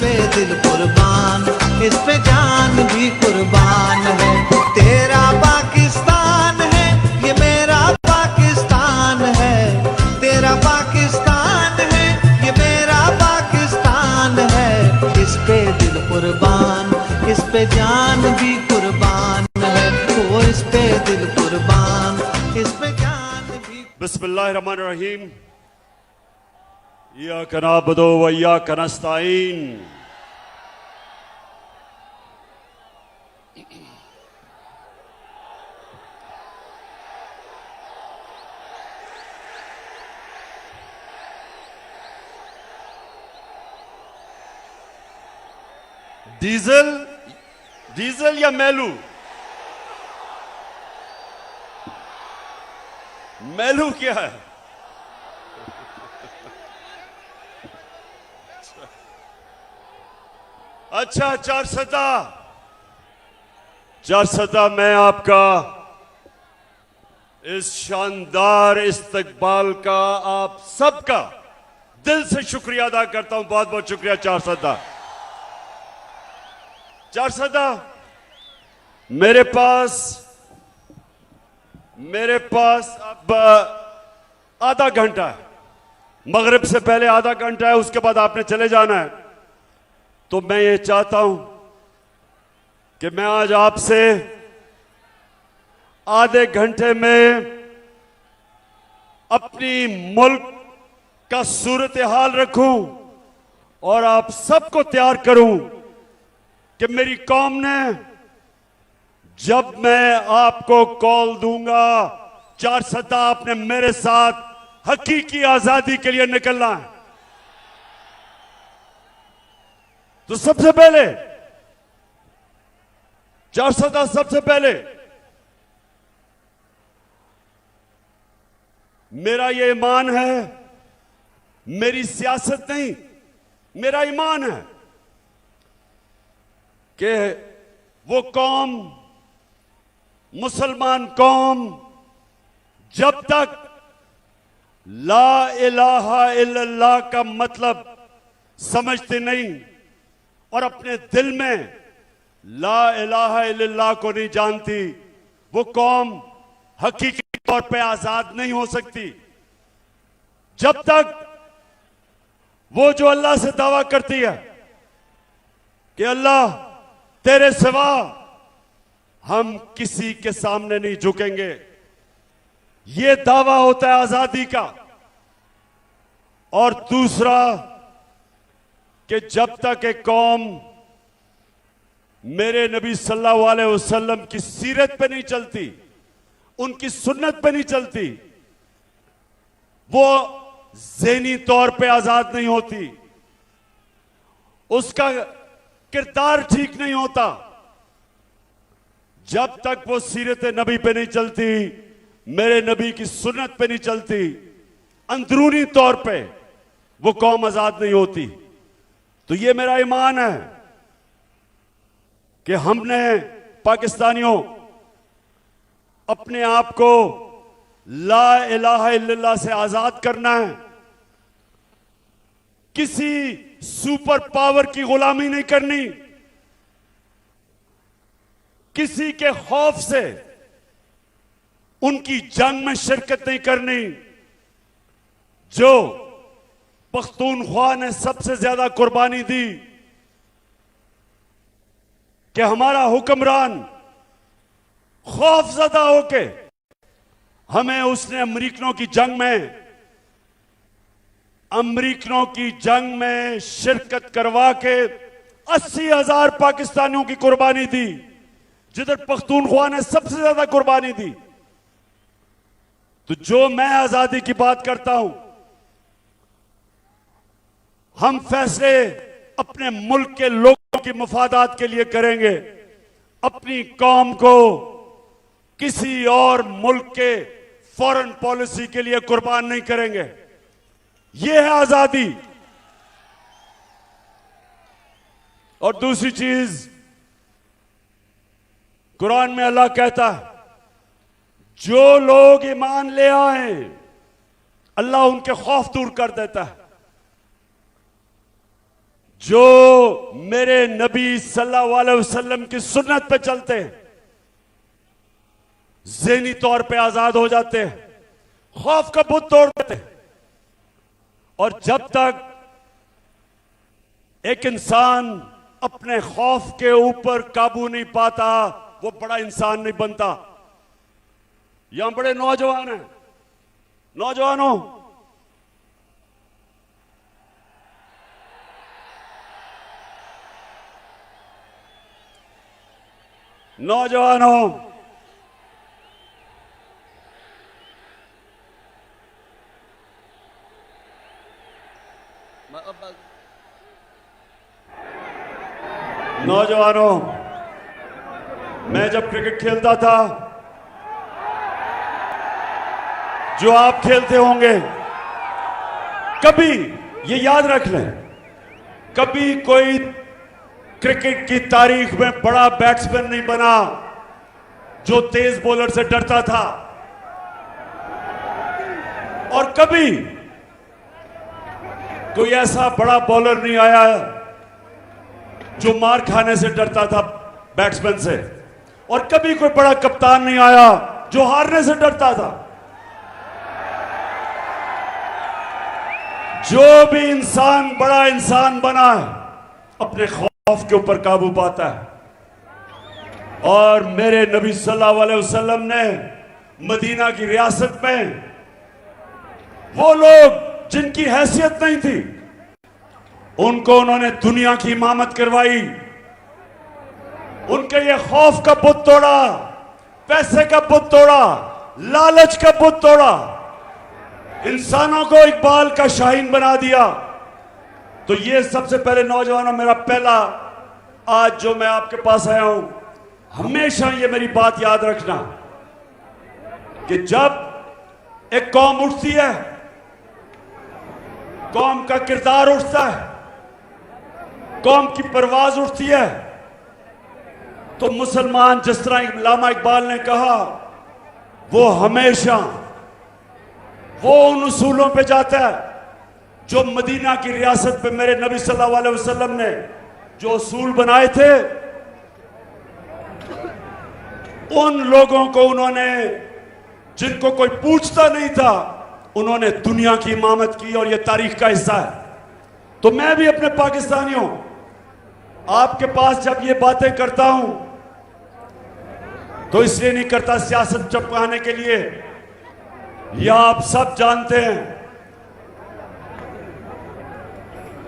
पे दिल कुर्बान, इस पे जान भी कुर्बान है। तेरा पाकिस्तान है, ये मेरा पाकिस्तान है। तेरा पाकिस्तान है, ये मेरा पाकिस्तान है। इस पे दिल कुर्बान, इस पे जान भी कुर्बान है। वो इस पे दिल कुर्बान, इस पे जान भी। बिस्मिल्लाहिर्रहमानिर्रहीम। इय्याका नअबुदु व इय्याका नस्तईन। डीजल या मेलू? मेलू क्या है? अच्छा, चारसदा मैं आपका इस शानदार इस्तकबाल का आप सबका दिल से शुक्रिया अदा करता हूं। बहुत बहुत शुक्रिया चारसदा। मेरे पास अब आधा घंटा है। मगरिब से पहले आधा घंटा है, उसके बाद आपने चले जाना है। तो मैं ये चाहता हूं कि मैं आज आपसे आधे घंटे में अपनी मुल्क का सूरत हाल रखूं और आप सबको तैयार करूं कि मेरी कौम ने जब मैं आपको कॉल दूंगा, चारसदा आपने मेरे साथ हकीकी आजादी के लिए निकलना है। तो सबसे पहले चारसदा, सबसे पहले मेरा ये ईमान है, मेरी सियासत नहीं, मेरा ईमान है कि वो कौम, मुसलमान कौम, जब तक ला इलाहा इल्लल्लाह का मतलब समझते नहीं और अपने दिल में ला इलाहा इल्लल्लाह को नहीं जानती, वो कौम हकीकी तौर पे आजाद नहीं हो सकती। जब तक वो जो अल्लाह से दावा करती है कि अल्लाह तेरे सिवा हम किसी के सामने नहीं झुकेंगे, ये दावा होता है आजादी का। और दूसरा कि जब तक एक कौम मेरे नबी सल्लल्लाहु अलैहि वसल्लम की सीरत पे नहीं चलती, उनकी सुन्नत पे नहीं चलती, वो ज़हनी तौर पे आजाद नहीं होती, उसका किरदार ठीक नहीं होता। जब तक वो सीरत नबी पे नहीं चलती, मेरे नबी की सुन्नत पे नहीं चलती, अंदरूनी तौर पे वो कौम आजाद नहीं होती। तो ये मेरा ईमान है कि हमने पाकिस्तानियों अपने आप को ला इलाहा इल्लल्लाह से आजाद करना है। किसी सुपर पावर की गुलामी नहीं करनी, किसी के खौफ से उनकी जंग में शिरकत नहीं करनी। जो पख्तूनख्वा ने सबसे ज्यादा कुर्बानी दी कि हमारा हुक्मरान खौफजदा होके हमें उसने अमरीकनों की जंग में शिरकत करवा के 80,000 पाकिस्तानियों की कुर्बानी दी, जिधर पख्तूनख्वा ने सबसे ज्यादा कुर्बानी दी। तो जो मैं आजादी की बात करता हूं, हम फैसले अपने मुल्क के लोगों की मफादात के लिए करेंगे, अपनी कौम को किसी और मुल्क के फॉरेन पॉलिसी के लिए कुर्बान नहीं करेंगे। यह है आजादी। और दूसरी चीज, कुरान में अल्लाह कहता है जो लोग ईमान ले आए अल्लाह उनके खौफ दूर कर देता है। जो मेरे नबी सल्लल्लाहु अलैहि वसल्लम की सुन्नत पे चलते हैं, ज़हनी तौर पे आजाद हो जाते हैं, खौफ का बुत तोड़ देते हैं। और जब तक एक इंसान अपने खौफ के ऊपर काबू नहीं पाता, वो बड़ा इंसान नहीं बनता। यहां बड़े नौजवान हैं, नौजवानों, नौजवानों, नौजवानों, मैं जब क्रिकेट खेलता था, जो आप खेलते होंगे, कभी ये याद रख लें, कभी कोई क्रिकेट की तारीख में बड़ा बैट्समैन नहीं बना जो तेज बॉलर से डरता था, और कभी कोई ऐसा बड़ा बॉलर नहीं आया जो मार खाने से डरता था बैट्समैन से, और कभी कोई बड़ा कप्तान नहीं आया जो हारने से डरता था। जो भी इंसान बड़ा इंसान बना है, अपने खौफ के ऊपर काबू पाता है। और मेरे नबी सल्लल्लाहु अलैहि वसल्लम ने मदीना की रियासत में वो लोग जिनकी हैसियत नहीं थी, उनको उन्होंने दुनिया की इमामत करवाई। उनके ये खौफ का बुत तोड़ा, पैसे का बुत तोड़ा, लालच का बुत तोड़ा, इंसानों को इकबाल का शाहीन बना दिया। तो ये सबसे पहले नौजवानों, मेरा पहला आज जो मैं आपके पास आया हूं, हमेशा ये मेरी बात याद रखना कि जब एक कौम उठती है, कौम का किरदार उठता है, कौम की परवाज उठती है, तो मुसलमान, जिस तरह अल्लामा इकबाल ने कहा, वो हमेशा वो उन उसूलों पे जाता है जो मदीना की रियासत पे मेरे नबी सल्लल्लाहु अलैहि वसल्लम ने जो उसूल बनाए थे। उन लोगों को उन्होंने, जिनको कोई पूछता नहीं था, उन्होंने दुनिया की इमामत की, और यह तारीख का हिस्सा है। तो मैं भी अपने पाकिस्तानियों, आपके पास जब ये बातें करता हूं तो इसलिए नहीं करता सियासत चपकाने के लिए, या आप सब जानते हैं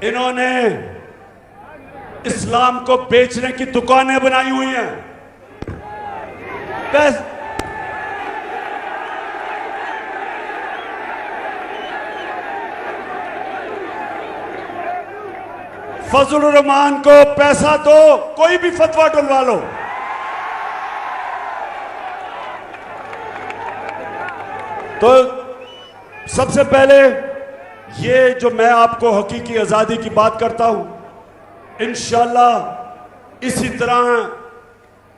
इन्होंने इस्लाम को बेचने की दुकानें बनाई हुई हैं। फजलुर रहमान को पैसा दो, कोई भी फतवा डलवा लो। तो सबसे पहले ये जो मैं आपको हकीकी आजादी की बात करता हूं, इंशाअल्लाह इसी तरह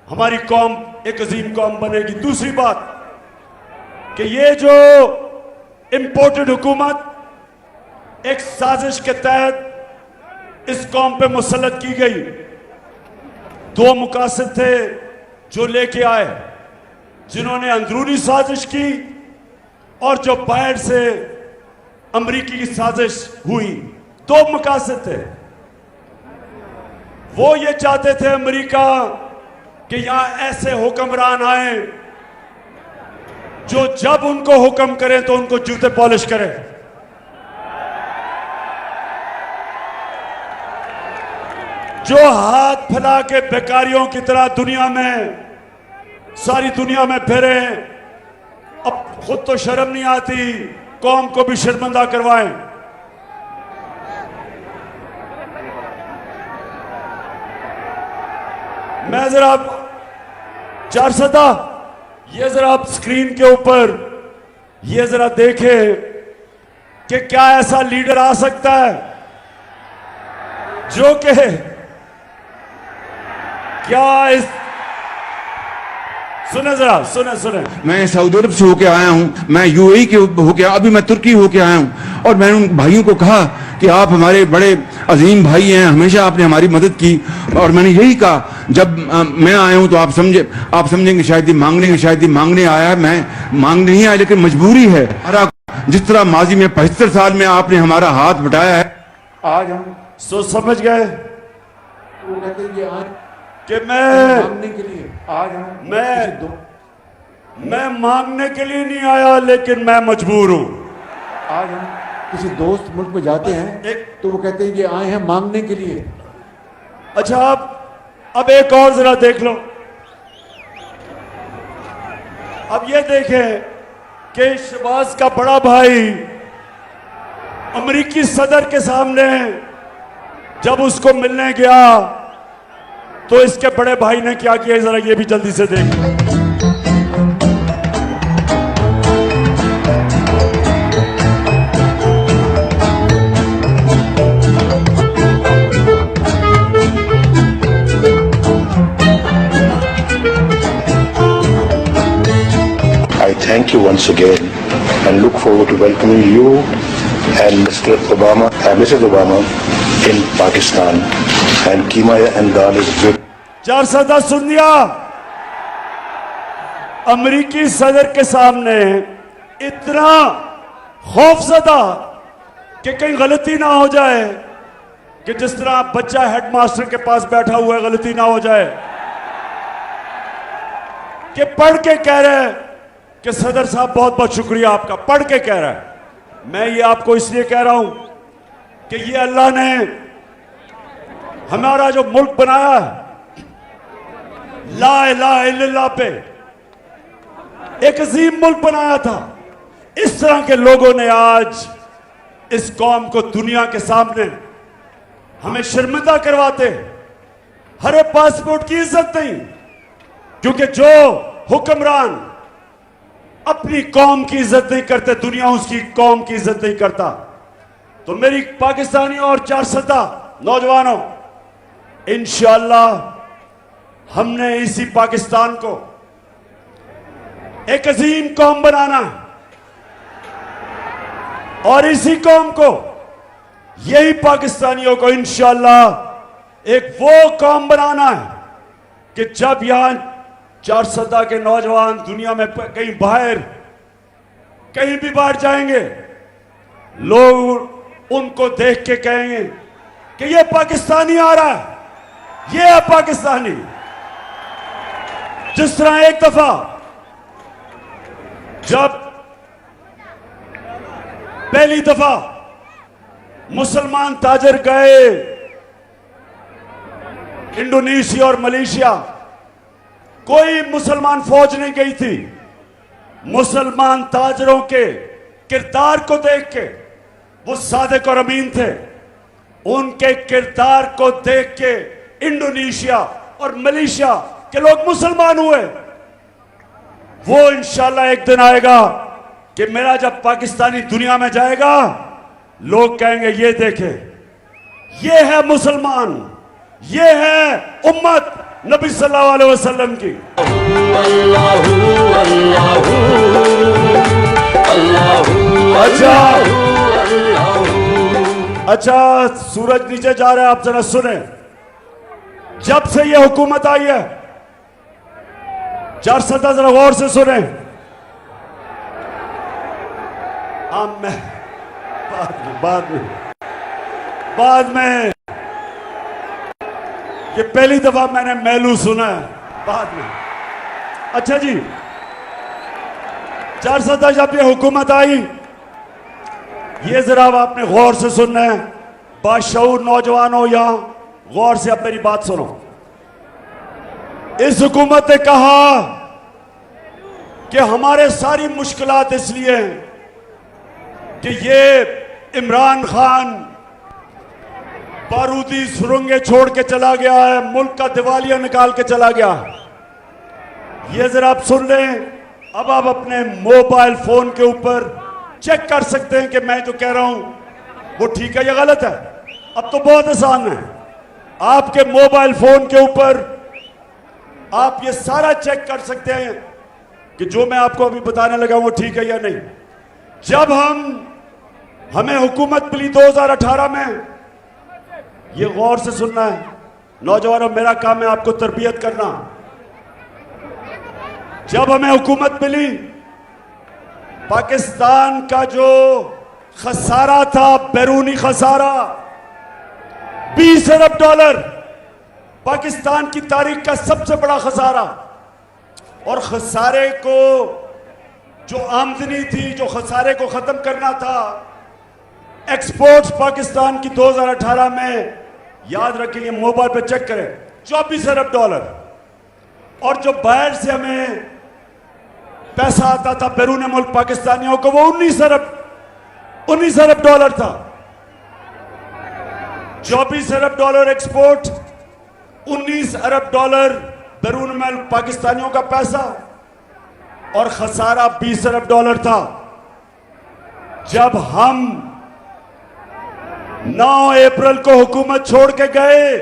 हमारी कौम एक अजीम कौम बनेगी। दूसरी बात कि ये जो इंपोर्टेड हुकूमत एक साजिश के तहत इस कौम पे मुसल्लत की गई, दो मुकासद थे जो लेके आए, जिन्होंने अंदरूनी साजिश की और जो बाहर से अमरीकी की साजिश हुई। दो मुकासद थे। वो ये चाहते थे अमरीका कि यहां ऐसे हुक्मरान आए जो जब उनको हुक्म करें तो उनको जूते पॉलिश करें। जो हाथ फैला के बेकारियों की तरह दुनिया में, सारी दुनिया में फिरे, अब खुद तो शर्म नहीं आती, कौम को भी शर्मिंदा करवाएं। मैं जरा चारसदा, ये जरा आप स्क्रीन के ऊपर ये जरा देखें कि क्या ऐसा लीडर आ सकता है जो कि सुने जरा, सुने सुने। मैं सऊदी अरब से होके आया हूँ, मैं यूएई के होके, अभी मैं तुर्की होके आया हूँ, और मैंने उन भाइयों को कहा कि आप हमारे बड़े अजीम भाई हैं, हमेशा आपने हमारी मदद की। और मैंने यही कहा, जब मैं आया हूँ तो आप समझेंगे शायद ये मांगने आया है। मैं मांगने नहीं आया, लेकिन मजबूरी है। जिस तरह माजी में 75 साल में आपने हमारा हाथ बटाया है, आज हम सो समझ गए वो कहते हैं कि आज कि मैं मांगने के लिए आज हम मैं मांगने के लिए नहीं आया, लेकिन मैं मजबूर हूं। आज हम किसी दोस्त मुल्क में जाते हैं तो वो कहते हैं कि आए हैं मांगने के लिए। अच्छा, अब एक और जरा देख लो। अब ये देखें कि शहबाज का बड़ा भाई अमेरिकी सदर के सामने जब उसको मिलने गया तो इसके बड़े भाई ने क्या किया, जरा ये भी जल्दी से देख। I thank you once again and look forward to welcoming you and Mr. Obama and Mrs. Obama in Pakistan. And Keema and Dal is good. 410 सुन दिया। अमेरिकी सदर के सामने इतना खौफजदा कि कहीं गलती ना हो जाए, कि जिस तरह बच्चा हेडमास्टर के पास बैठा हुआ है, गलती ना हो जाए, कि पढ़ के कह रहे हैं कि सदर साहब बहुत बहुत शुक्रिया आपका, पढ़ के कह रहा है। मैं ये आपको इसलिए कह रहा हूं कि ये अल्लाह ने हमारा जो मुल्क बनाया है, ला इलाहा इल्लल्लाह पे एक अजीम मुल्क बनाया था। इस तरह के लोगों ने आज इस कौम को दुनिया के सामने हमें शर्मिंदा करवाते। हरे पासपोर्ट की इज्जत नहीं, क्योंकि जो हुक्मरान अपनी कौम की इज्जत नहीं करते, दुनिया उसकी कौम की इज्जत नहीं करता। तो मेरी पाकिस्तानी और 410 नौजवानों, इंशाअल्लाह हमने इसी पाकिस्तान को एक अजीम कौम बनाना है, और इसी कौम को, यही पाकिस्तानियों को इंशाअल्लाह एक वो कौम बनाना है कि जब यहां 410 के नौजवान दुनिया में कहीं बाहर, कहीं भी बाहर जाएंगे, लोग उनको देख के कहेंगे कि ये पाकिस्तानी आ रहा है, ये है पाकिस्तानी। जिस तरह एक दफा जब पहली दफा मुसलमान ताजर गए इंडोनेशिया और मलेशिया, कोई मुसलमान फौज नहीं गई थी। मुसलमान ताजरों के किरदार को देख के, वो सादिक और अमीन थे, उनके किरदार को देख के इंडोनेशिया और मलेशिया के लोग मुसलमान हुए। वो इंशाल्लाह एक दिन आएगा कि मेरा जब पाकिस्तानी दुनिया में जाएगा, लोग कहेंगे ये देखे, ये है मुसलमान, ये है उम्मत नबी सल्लल्लाहु अलैहि वसल्लम की। अच्छा, सूरज नीचे जा रहा है, आप जरा सुने। जब से ये हुकूमत आई है, 410 जरा गौर से सुने। मैं बाद में ये पहली दफा मैंने मेलू सुना है, बाद में। अच्छा जी, 410 जब ये हुकूमत आई, ये जरा आपने गौर से सुनना है। बाशऊर नौजवानों, यहां गौर से अब मेरी बात सुनो। इस हुकूमत ने कहा कि हमारे सारी मुश्किलात इसलिए हैं कि ये इमरान खान बारूदी सुरंगें छोड़ के चला गया है, मुल्क का दिवालिया निकाल के चला गया। ये जरा आप सुन लें। अब आप अपने मोबाइल फोन के ऊपर चेक कर सकते हैं कि मैं जो कह रहा हूं वो ठीक है या गलत है। अब तो बहुत आसान है, आपके मोबाइल फोन के ऊपर आप ये सारा चेक कर सकते हैं कि जो मैं आपको अभी बताने लगा वो ठीक है या नहीं। जब हमें हुकूमत मिली 2018 में, ये गौर से सुनना है नौजवानों, मेरा काम है आपको तरबियत करना। जब हमें हुकूमत मिली, पाकिस्तान का जो खसारा था, बैरूनी खसारा 20 अरब डॉलर, पाकिस्तान की तारीख का सबसे बड़ा खसारा। और खसारे को, जो आमदनी थी, जो खसारे को खत्म करना था, एक्सपोर्ट्स पाकिस्तान की 2018 में, याद रखेंगे, मोबाइल पे चेक करें, 24 अरब डॉलर। और जो बाहर से हमें पैसा आता था बैरून मुल्क पाकिस्तानियों को, वो 19 अरब डॉलर था। 24 अरब डॉलर एक्सपोर्ट, 19 अरब डॉलर बैरून मुल्क पाकिस्तानियों का पैसा, और खसारा 20 अरब डॉलर था। जब हम 9 अप्रैल को हुकूमत छोड़ के गए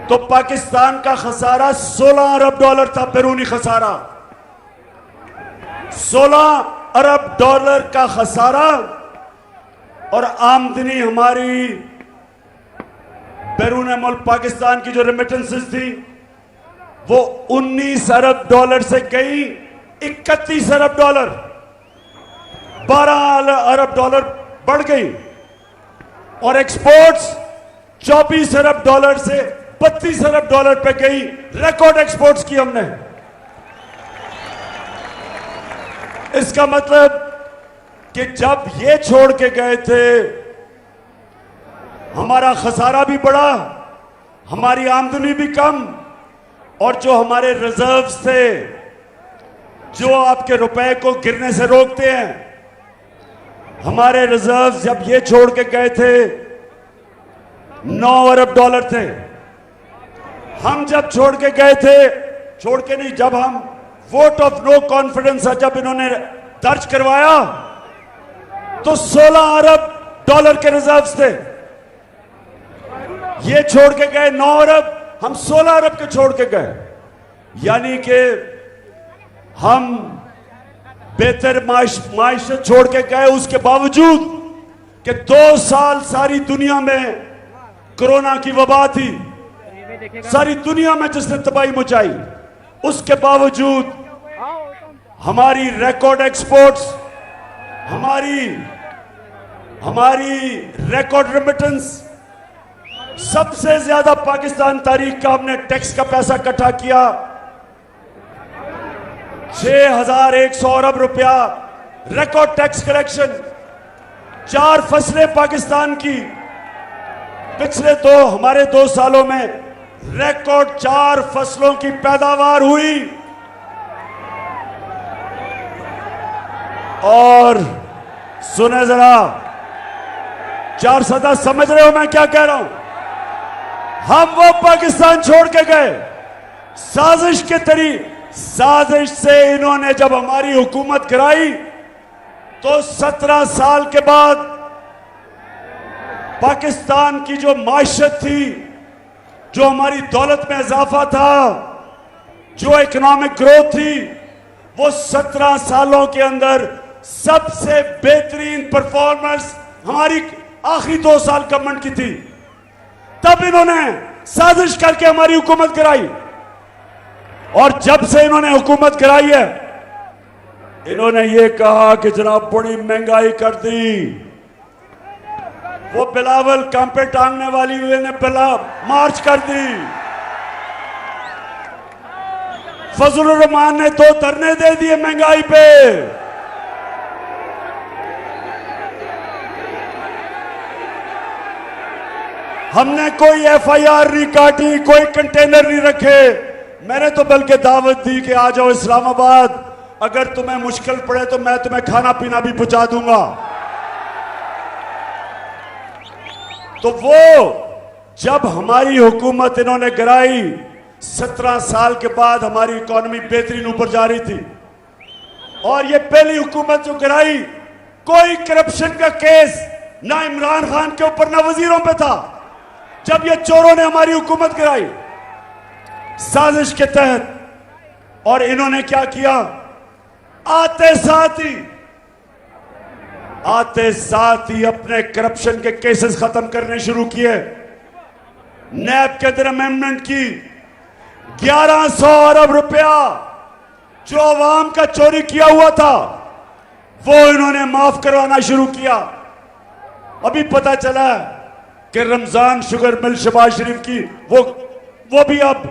तो पाकिस्तान का खसारा 16 अरब डॉलर था, बैरूनी खसारा। 16 अरब डॉलर का खसारा, और आमदनी हमारी बैरून मुल्क पाकिस्तान की जो रेमिटेंसेस थी वो 19 अरब डॉलर से गई 31 अरब डॉलर, 12 अरब डॉलर बढ़ गई। और एक्सपोर्ट्स 24 अरब डॉलर से 32 अरब डॉलर पे गई। रिकॉर्ड एक्सपोर्ट्स की हमने। इसका मतलब कि जब ये छोड़ के गए थे, हमारा खसारा भी बढ़ा, हमारी आमदनी भी कम, और जो हमारे रिजर्व्स थे, जो आपके रुपए को गिरने से रोकते हैं, हमारे रिजर्व्स जब ये छोड़ के गए थे 9 अरब डॉलर थे। हम जब छोड़ के गए थे, छोड़ के नहीं, जब हम वोट ऑफ नो कॉन्फिडेंस जब इन्होंने दर्ज करवाया तो 16 अरब डॉलर के रिजर्व्स थे। ये छोड़ के गए 9 अरब, हम 16 अरब के छोड़ के गए। यानी कि हम बेहतर माइशत छोड़ के गए, उसके बावजूद कि 2 साल सारी दुनिया में कोरोना की वबा थी, सारी दुनिया में जिसने तबाही मचाई, उसके बावजूद हमारी रिकॉर्ड एक्सपोर्ट्स, हमारी रिकॉर्ड रेमिटेंस, सबसे ज्यादा पाकिस्तान तारीख का हमने टैक्स का पैसा इकट्ठा किया, 6100 अरब रुपया रिकॉर्ड टैक्स कलेक्शन। 4 फसलें पाकिस्तान की पिछले हमारे 2 सालों में रिकॉर्ड 4 फसलों की पैदावार हुई। और सुने जरा, 4 सदा समझ रहे हो मैं क्या कह रहा हूं? हम वो पाकिस्तान छोड़ के गए साजिश से इन्होंने जब हमारी हुकूमत गिराई तो 17 साल के बाद पाकिस्तान की जो माइशत थी, जो हमारी दौलत में इजाफा था, जो इकोनॉमिक ग्रोथ थी, वो 17 सालों के अंदर सबसे बेहतरीन परफॉर्मेंस हमारी आखिरी 2 साल गवर्नमेंट की थी। तब इन्होंने साजिश करके हमारी हुकूमत गिराई, और जब से इन्होंने हुकूमत गिराई है, इन्होंने ये कहा कि जनाब बड़ी महंगाई कर दी। वो बिलावल कांपे टांगने वाली ने मार्च कर दी। फजलुर रहमान ने 2 धरने दे दिए महंगाई पे। हमने कोई FIR नहीं काटी, कोई कंटेनर नहीं रखे। मैंने तो बल्कि दावत दी कि आ जाओ इस्लामाबाद, अगर तुम्हें मुश्किल पड़े तो मैं तुम्हें खाना पीना भी पहुंचा दूंगा। तो वो जब हमारी हुकूमत इन्होंने गिराई, 17 साल के बाद हमारी इकोनॉमी बेहतरीन ऊपर जा रही थी। और ये पहली हुकूमत जो गिराई, कोई करप्शन का केस ना इमरान खान के ऊपर ना वजीरों पे था। जब ये चोरों ने हमारी हुकूमत गिराई, साजिश के तहत। और इन्होंने क्या किया, आते साथ ही अपने करप्शन के केसेस खत्म करने शुरू किए। नैब के अंदर अमेंडमेंट की, 1100 अरब रुपया जो अवाम का चोरी किया हुआ था वो इन्होंने माफ करवाना शुरू किया। अभी पता चला कि रमजान शुगर मिल शहबाज शरीफ की वो भी अब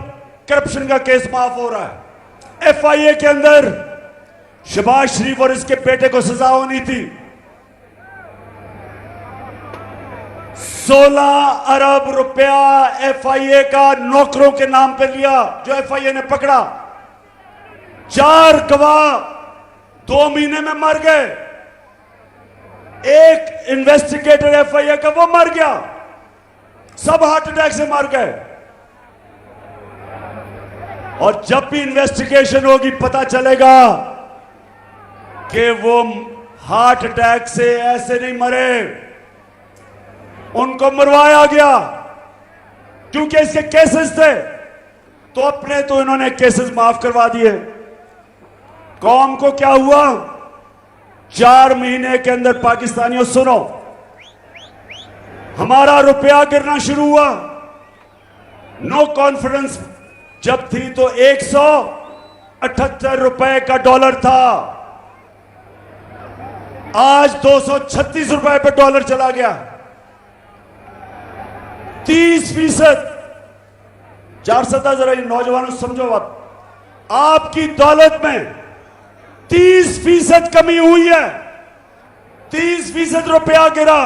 करप्शन का केस माफ हो रहा है। FIA के अंदर शहबाज शरीफ और इसके बेटे को सजा होनी थी। 16 अरब रुपया FIA का नौकरों के नाम पे लिया जो FIA ने पकड़ा। 4 गवाह 2 महीने में मर गए। एक इन्वेस्टिगेटर FIA का वो मर गया, सब हार्ट अटैक से मर गए। और जब भी इन्वेस्टिगेशन होगी पता चलेगा कि वो हार्ट अटैक से ऐसे नहीं मरे, उनको मरवाया गया क्योंकि इसके केसेस थे। तो अपने तो इन्होंने केसेस माफ करवा दिए। कौम को क्या हुआ, 4 महीने के अंदर पाकिस्तानियों सुनो, हमारा रुपया गिरना शुरू हुआ। नो कॉन्फिडेंस जब थी तो 178 रुपए का डॉलर था, आज 236 रुपए पे डॉलर चला गया। 30%। 400 जरा नौजवानों समझो, आपकी दौलत में 30% कमी हुई है। 30% रुपया गिरा।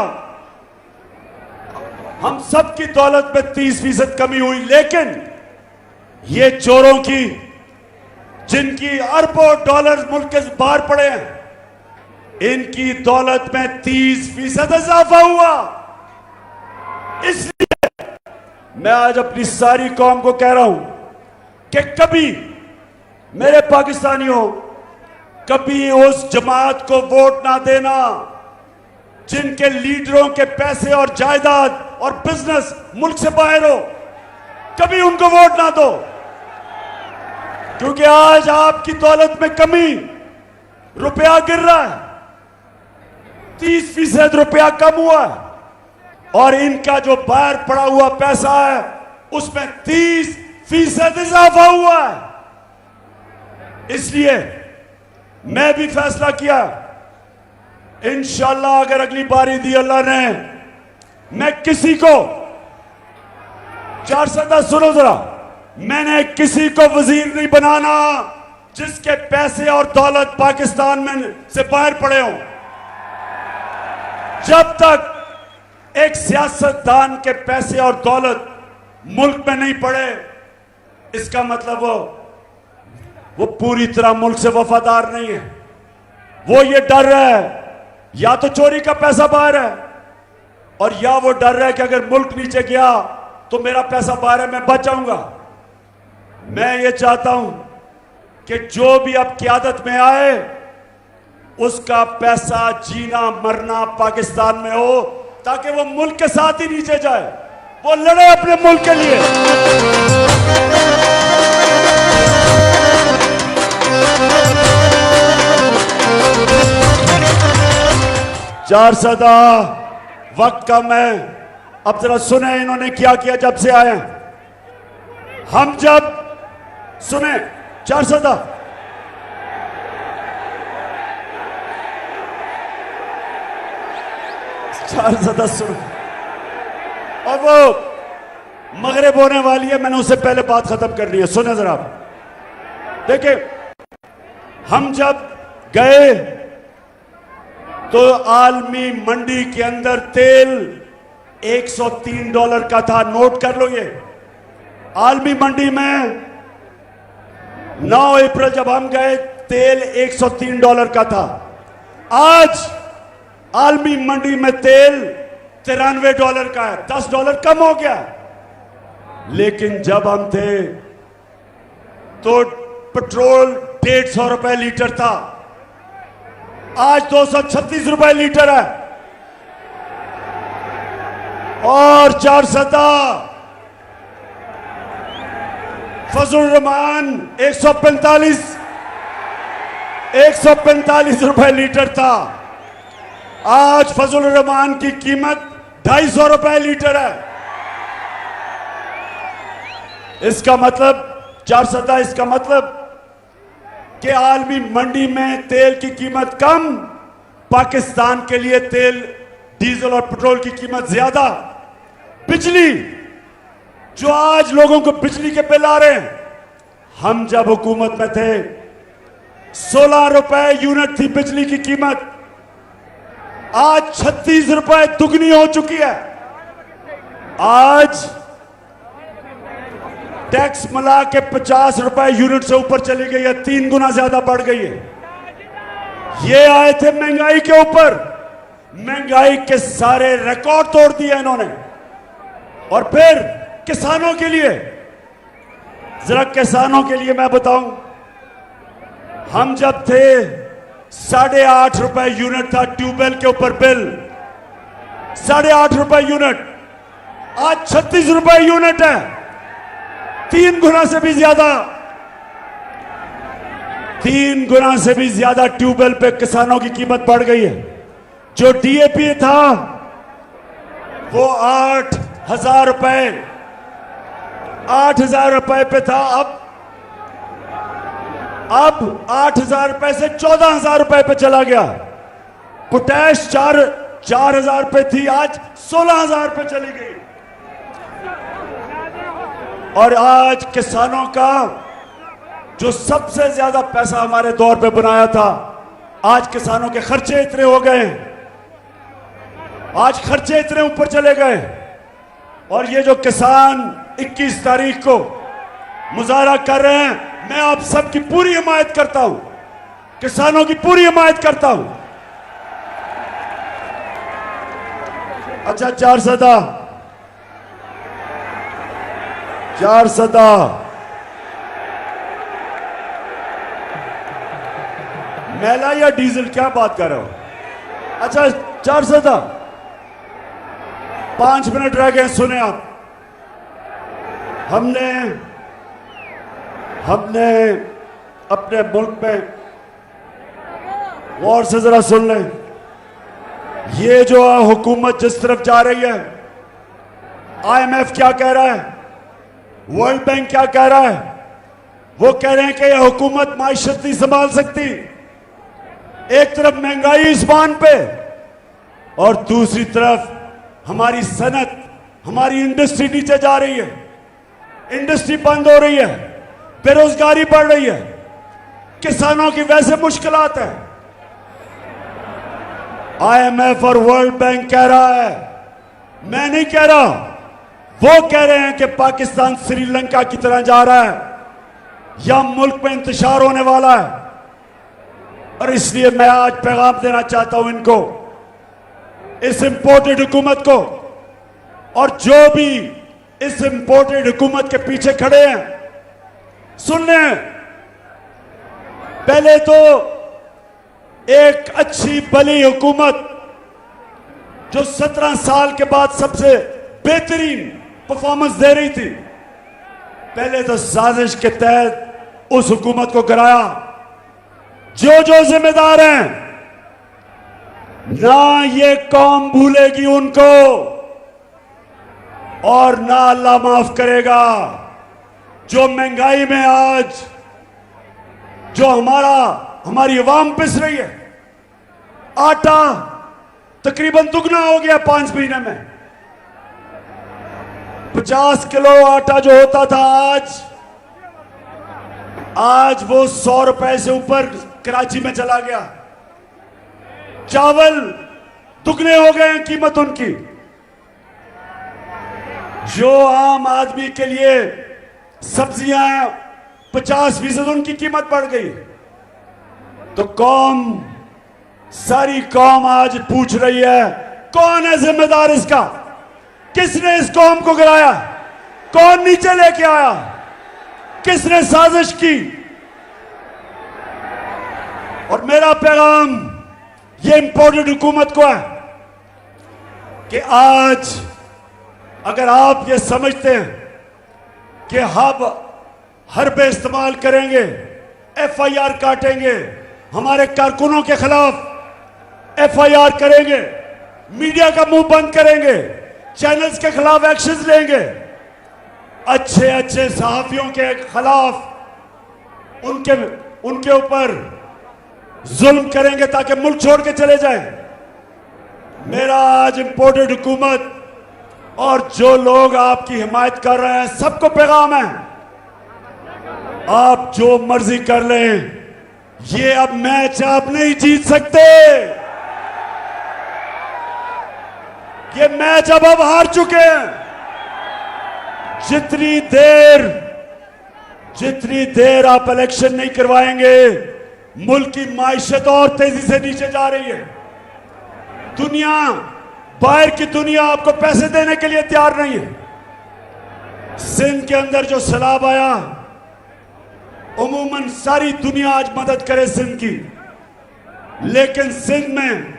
हम सबकी दौलत में 30% कमी हुई, लेकिन ये चोरों की, जिनकी अरबों डॉलर मुल्क के बाहर पड़े हैं, इनकी दौलत में 30% इजाफा हुआ। इसलिए मैं आज अपनी सारी कौम को कह रहा हूं कि कभी मेरे पाकिस्तानियों, कभी उस जमात को वोट ना देना जिनके लीडरों के पैसे और जायदाद और बिजनेस मुल्क से बाहर हो। कभी उनको वोट ना दो, क्योंकि आज आपकी दौलत में कमी, रुपया गिर रहा है, 30% रुपया कम हुआ है। और इनका जो बाहर पड़ा हुआ पैसा है उसमें 30% इजाफा हुआ है। इसलिए मैं भी फैसला किया, इंशाल्लाह अगर अगली बारी दी अल्लाह ने, मैं किसी को, 410 सुनो जरा, मैंने किसी को वजीर नहीं बनाना जिसके पैसे और दौलत पाकिस्तान में से बाहर पड़े हों। जब तक एक सियासतदान के पैसे और दौलत मुल्क में नहीं पड़े, इसका मतलब वो पूरी तरह मुल्क से वफादार नहीं है। वो ये डर रहा है या तो चोरी का पैसा बाहर है, और या वो डर रहा है कि अगर मुल्क नीचे गया तो मेरा पैसा बाहर है, मैं बच जाऊंगा। मैं ये चाहता हूं कि जो भी अब क़यादत में आए उसका पैसा जीना मरना पाकिस्तान में हो, ताकि वो मुल्क के साथ ही नीचे जाए, वो लड़े अपने मुल्क के लिए। चार सदा वक्त कम है, अब जरा सुने इन्होंने क्या किया जब से आए। हम जब सुने 400 सुनो, और वो मगरिब होने वाली है, मैंने उससे पहले बात खत्म करनी है। सुने जरा, देखिए हम जब गए तो आलमी मंडी के अंदर तेल $103 का था। नोट कर लो, ये आलमी मंडी में 9 अप्रैल जब हम गए तेल $103 का था। आज आलमी मंडी में तेल $93 का है, $10 कम हो गया। लेकिन जब हम थे तो पेट्रोल 150 रुपए लीटर था, आज 236 रुपए लीटर है। और 400 फजल रहमान 145 रुपए लीटर था। आज फजल रहमान की कीमत 250 रुपए लीटर है। इसका मतलब 400, इसका मतलब कि आलमी मंडी में तेल की कीमत कम, पाकिस्तान के लिए तेल, डीजल और पेट्रोल की कीमत ज्यादा। बिजली, जो आज लोगों को बिजली के बिल आ रहे हैं, हम जब हुकूमत में थे 16 रुपए यूनिट थी बिजली की कीमत, आज 36 रुपए दुगनी हो चुकी है। आज टैक्स मिला के 50 रुपए यूनिट से ऊपर चली गई है, 3 गुना ज्यादा बढ़ गई है। ये आए थे महंगाई के ऊपर, महंगाई के सारे रिकॉर्ड तोड़ दिए इन्होंने। और फिर किसानों के लिए, जरा किसानों के लिए मैं बताऊं, हम जब थे 8.5 रुपए यूनिट था ट्यूबवेल के ऊपर बिल, 8.5 रुपए यूनिट, आज 36 रुपए यूनिट है, 3 गुना से भी ज्यादा, 3 गुना से भी ज्यादा ट्यूबवेल पे किसानों की कीमत बढ़ गई है। जो डीएपी था वो 8,000 रुपए, 8,000 रुपए पे था, अब 8,000 रुपए से 14,000 रुपए पे चला गया। पोटैश 4,000 रुपए थी, आज 16,000 रुपए चली गई। और आज किसानों का जो सबसे ज्यादा पैसा हमारे दौर पे बनाया था, आज किसानों के खर्चे इतने हो गए, आज खर्चे इतने ऊपर चले गए। और ये जो किसान 21 तारीख को मुजाहरा कर रहे हैं, मैं आप सबकी पूरी हिमायत करता हूं, किसानों की पूरी हिमायत करता हूं। अच्छा, 400 मैला या डीजल, क्या बात कर रहे हो? अच्छा, 400 5 मिनट रह गए, सुने आप। हमने अपने मुल्क में, गौर से जरा सुन लें, ये जो हुकूमत जिस तरफ जा रही है, आईएमएफ क्या कह रहा है, वर्ल्ड बैंक क्या कह रहा है, वो कह रहे हैं कि यह हुकूमत माइशत नहीं संभाल सकती। एक तरफ महंगाई इस्पान पे और दूसरी तरफ हमारी सनत, हमारी इंडस्ट्री नीचे जा रही है, इंडस्ट्री बंद हो रही है, बेरोजगारी बढ़ रही है, किसानों की वैसे मुश्किलात है। आईएमएफ और वर्ल्ड बैंक कह रहा है, मैं नहीं कह रहा, वो कह रहे हैं कि पाकिस्तान श्रीलंका की तरह जा रहा है या मुल्क में इंतशार होने वाला है। और इसलिए मैं आज पैगाम देना चाहता हूं इनको, इस इंपोर्टेड हुकूमत को, और जो भी इस इंपोर्टेड हुकूमत के पीछे खड़े हैं, सुन लें, पहले तो एक अच्छी भली हुकूमत जो 17 साल के बाद सबसे बेहतरीन परफॉर्मेंस दे रही थी, पहले तो साजिश के तहत उस हुकूमत को गिराया। जो जिम्मेदार हैं, ना ये कौम भूलेगी उनको और ना अल्लाह माफ करेगा। जो महंगाई में आज जो हमारी अवाम पिस रही है, आटा तकरीबन दुगना हो गया 5 महीने में। 50 किलो आटा जो होता था आज वो 100 रुपए से ऊपर कराची में चला गया। चावल दुगने हो गए हैं कीमत उनकी। जो आम आदमी के लिए सब्जियां 50% उनकी कीमत बढ़ गई। तो सारी कौम आज पूछ रही है, कौन है जिम्मेदार इसका? किसने इस कौम को गिराया? कौन नीचे लेके आया? किसने साजिश की? और मेरा पैगाम ये इंपोर्टेड हुकूमत को है कि आज अगर आप ये समझते हैं कि हरबे इस्तेमाल करेंगे, FIR काटेंगे, हमारे कारकुनों के खिलाफ FIR करेंगे, मीडिया का मुंह बंद करेंगे, चैनल्स के खिलाफ एक्शन लेंगे, अच्छे अच्छे सहाफियों के खिलाफ उनके ऊपर जुल्म करेंगे ताकि मुल्क छोड़ के चले जाएं। मेरा आज इंपोर्टेड हुकूमत और जो लोग आपकी हिमायत कर रहे हैं सबको पैगाम है, आप जो मर्जी कर लें, ये अब मैच आप नहीं जीत सकते। ये मैच अब आप हार चुके हैं। जितनी देर आप इलेक्शन नहीं करवाएंगे, मुल्क की माइशत और तेजी से नीचे जा रही है। दुनिया, बाहर की दुनिया आपको पैसे देने के लिए तैयार नहीं है। सिंध के अंदर जो सैलाब आया, उमूमन सारी दुनिया आज मदद करे सिंध की, लेकिन सिंध में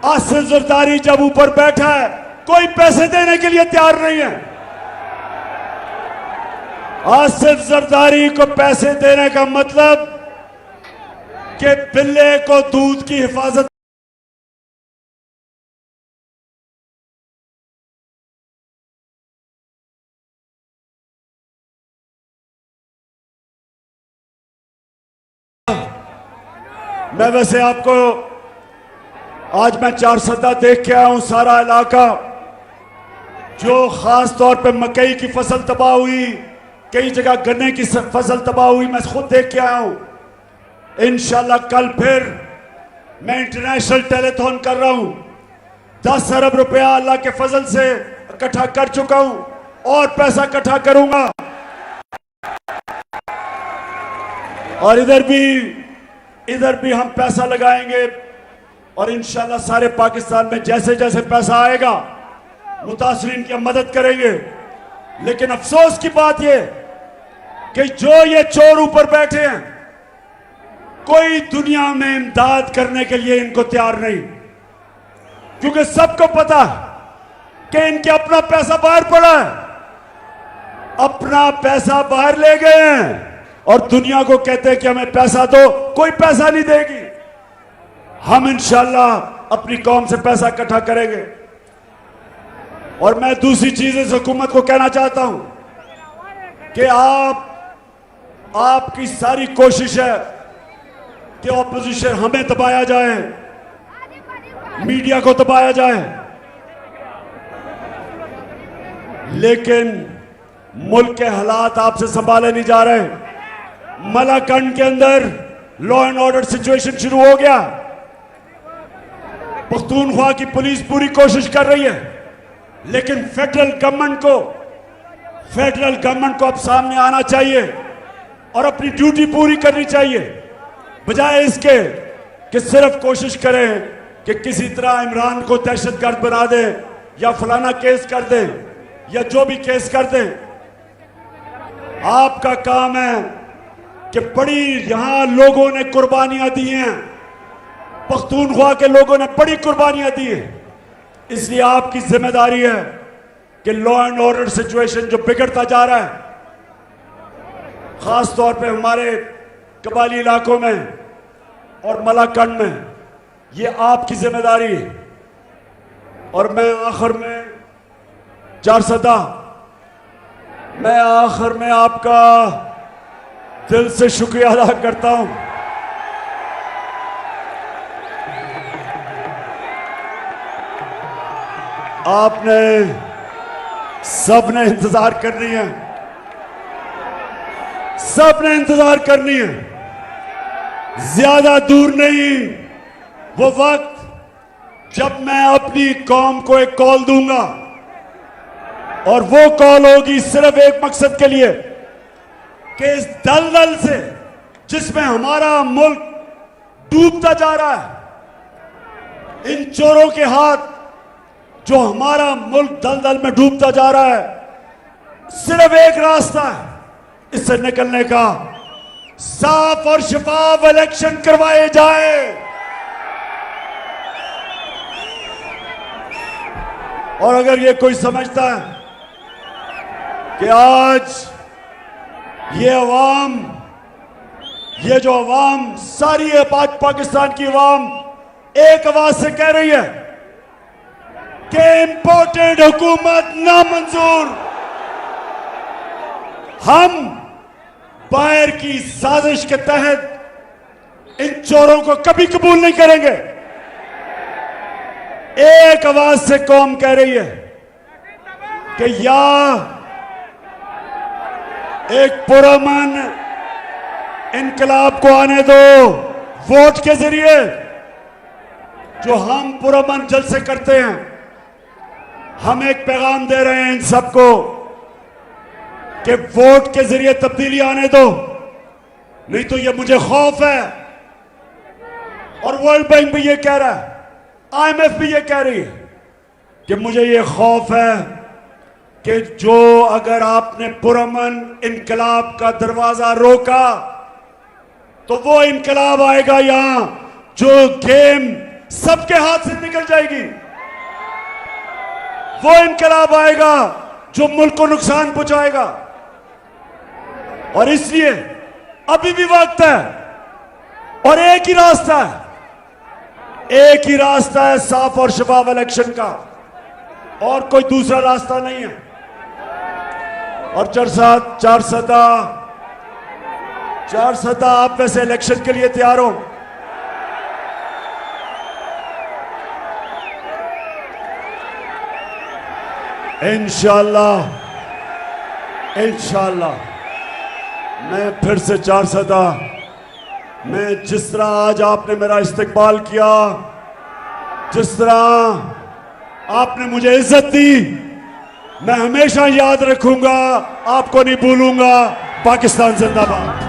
आसिफ जरदारी जब ऊपर बैठा है, कोई पैसे देने के लिए तैयार नहीं है। आसिफ जरदारी को पैसे देने का मतलब कि बिल्ले को दूध की हिफाजत मैं वैसे आपको आज मैं चारसदा देख के आया हूं। सारा इलाका जो खास तौर पे मकई की फसल तबाह हुई, कई जगह गन्ने की फसल तबाह हुई, मैं खुद देख के आया हूं। इंशाल्लाह कल फिर मैं इंटरनेशनल टेलीथॉन कर रहा हूं। 10 अरब रुपया अल्लाह के फजल से इकट्ठा कर चुका हूं और पैसा इकट्ठा करूंगा। और इधर भी हम पैसा लगाएंगे और इंशाल्लाह सारे पाकिस्तान में जैसे जैसे पैसा आएगा मुतासरीन की हम मदद करेंगे। लेकिन अफसोस की बात यह कि जो ये चोर ऊपर बैठे हैं, कोई दुनिया में इमदाद करने के लिए इनको तैयार नहीं, क्योंकि सबको पता कि इनके अपना पैसा बाहर पड़ा है, अपना पैसा बाहर ले गए हैं और दुनिया को कहते हैं कि हमें पैसा दो। कोई पैसा नहीं देगी। हम इंशाल्लाह अपनी कौम से पैसा इकट्ठा करेंगे। और मैं दूसरी चीज इस हुकूमत को कहना चाहता हूं कि आपकी सारी कोशिश है कि ऑपोजिशन हमें दबाया जाए, मीडिया को दबाया जाए, लेकिन मुल्क के हालात आपसे संभाले नहीं जा रहे। मलाकंड के अंदर लॉ एंड ऑर्डर सिचुएशन शुरू हो गया। पख्तूनख्वा की पुलिस पूरी कोशिश कर रही है, लेकिन फेडरल गवर्नमेंट को अब सामने आना चाहिए और अपनी ड्यूटी पूरी करनी चाहिए, बजाय इसके कि सिर्फ कोशिश करें कि किसी तरह इमरान को दहशतगर्द बना दें या फलाना केस कर दें या जो भी केस कर दें। आपका काम है कि बड़ी यहां लोगों ने कुर्बानियां दी हैं, पख्तूनख्वा के लोगों ने बड़ी कुर्बानियां दी हैं, इसलिए आपकी जिम्मेदारी है कि लॉ एंड ऑर्डर सिचुएशन जो बिगड़ता जा रहा है, खास तौर पे हमारे कबायली इलाकों में और मलाकंड में, ये आपकी जिम्मेदारी है। और मैं आखिर में चारसदा, मैं आखिर में आपका दिल से शुक्रिया अदा करता हूं। आपने सबने इंतजार करनी है, सबने इंतजार करनी है। ज्यादा दूर नहीं वो वक्त जब मैं अपनी कौम को एक कॉल दूंगा, और वो कॉल होगी सिर्फ एक मकसद के लिए कि इस दलदल से जिसमें हमारा मुल्क डूबता जा रहा है, इन चोरों के हाथ जो हमारा मुल्क दलदल में डूबता जा रहा है, सिर्फ एक रास्ता है इससे निकलने का, साफ और शफाफ इलेक्शन करवाए जाए। और अगर ये कोई समझता है कि आज ये अवाम, ये जो अवाम सारी है पाकिस्तान की अवाम एक आवाज से कह रही है कि इंपोर्टेड हुकूमत नामंजूर। हम बाहर की साजिश के तहत इन चोरों को कभी कबूल नहीं करेंगे। एक आवाज से कौम कह रही है कि या एक पुरअमन इनकलाब को आने दो वोट के जरिए, जो हम पुरअमन जलसे करते हैं। हम एक पैगाम दे रहे हैं इन सबको कि वोट के जरिए तब्दीली आने दो, नहीं तो ये मुझे खौफ है। और वर्ल्ड बैंक भी ये कह रहा है, IMF भी ये कह रही है कि मुझे ये खौफ है कि जो अगर आपने पुरअमन इनकलाब का दरवाजा रोका तो वो इनकलाब आएगा यहां जो गेम सबके हाथ से निकल जाएगी। वो इनकलाब आएगा जो मुल्क को नुकसान पहुंचाएगा। और इसलिए अभी भी वक्त है और एक ही रास्ता है, एक ही रास्ता है साफ और शफाफ इलेक्शन का, और कोई दूसरा रास्ता नहीं है। और चार सदा आप वैसे इलेक्शन के लिए तैयार हो? इंशाअल्लाह मैं फिर से 4 सदा, मैं जिस तरह आज आपने मेरा इस्तकबाल किया, जिस तरह आपने मुझे इज्जत दी, मैं हमेशा याद रखूंगा, आपको नहीं भूलूंगा। पाकिस्तान जिंदाबाद।